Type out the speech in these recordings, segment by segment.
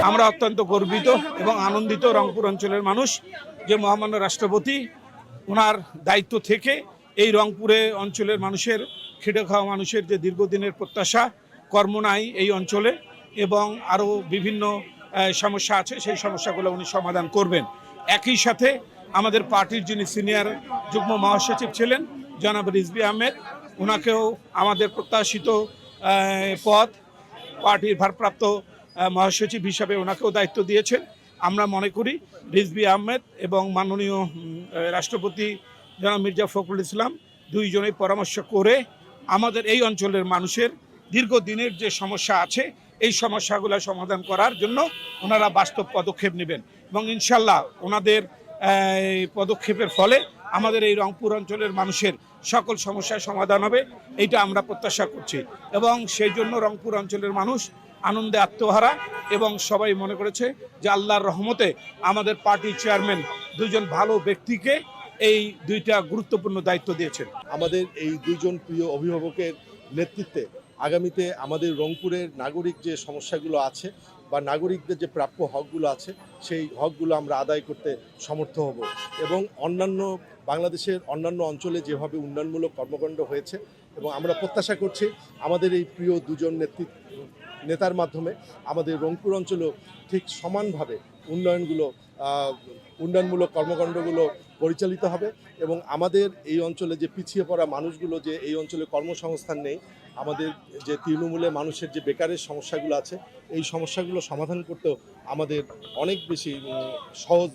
আমরা অত্যন্ত গর্বিত এবং আনন্দিত রংপুর অঞ্চলের মানুষ যে মহামান্য রাষ্ট্রপতি ওনার দায়িত্ব থেকে এই রংপুরে অঞ্চলের মানুষের খেটে খাওয়া মানুষের যে দীর্ঘদিনের প্রত্যাশা কর্ম নাই এই অঞ্চলে এবং আরও বিভিন্ন সমস্যা আছে সেই সমস্যাগুলো উনি সমাধান করবেন। একই সাথে আমাদের পার্টির যিনি সিনিয়র যুগ্ম মহাসচিব ছিলেন জনাব রিজভী আহমেদ, ওনাকেও আমাদের প্রত্যাশিত পদ পার্টির ভারপ্রাপ্ত মহাসচিব হিসাবে ওনাকেও দায়িত্ব দিয়েছেন। আমরা মনে করি রিজভী আহমেদ এবং মাননীয় রাষ্ট্রপতি জনাব মির্জা ফখরুল ইসলাম দুইজনেই পরামর্শ করে আমাদের এই অঞ্চলের মানুষের দীর্ঘদিনের যে সমস্যা আছে এই সমস্যাগুলো সমাধান করার জন্য ওনারা বাস্তব পদক্ষেপ নেবেন এবং ইনশাল্লাহ ওনাদের পদক্ষেপের ফলে আমাদের এই রংপুর অঞ্চলের মানুষের সকল সমস্যার সমাধান হবে, এইটা আমরা প্রত্যাশা করছি এবং সেই জন্য রংপুর অঞ্চলের মানুষ আনন্দে আত্মহারা এবং সবাই মনে করেছে যে আল্লাহর রহমতে আমাদের পার্টির চেয়ারম্যান দুজন ভালো ব্যক্তিকে এই দুইটা গুরুত্বপূর্ণ দায়িত্ব দিয়েছেন। আমাদের এই দুইজন প্রিয় অভিভাবকের নেতৃত্বে আগামীতে আমাদের রংপুরের নাগরিক যে সমস্যাগুলো আছে বা নাগরিকদের যে প্রাপ্য হকগুলো আছে সেই হকগুলো আমরা আদায় করতে সমর্থ হব এবং বাংলাদেশের অন্যান্য অঞ্চলে যেভাবে উন্নয়নমূলক কর্মকাণ্ড হয়েছে এবং আমরা প্রত্যাশা করছি আমাদের এই প্রিয় দুজন নেতার মাধ্যমে আমাদের রংপুর অঞ্চলেও ঠিক সমানভাবে উন্নয়নমূলক কর্মকাণ্ডগুলো পরিচালিত হবে এবং আমাদের এই অঞ্চলে যে পিছিয়ে পড়া মানুষগুলো যে এই অঞ্চলে কর্মসংস্থান নেই, আমাদের যে তৃণমূলে মানুষের যে বেকারের সমস্যাগুলো আছে এই সমস্যাগুলো সমাধান করতেও আমাদের অনেক বেশি সহজ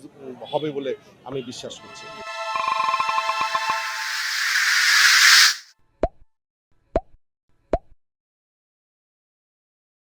হবে বলে আমি বিশ্বাস করছি।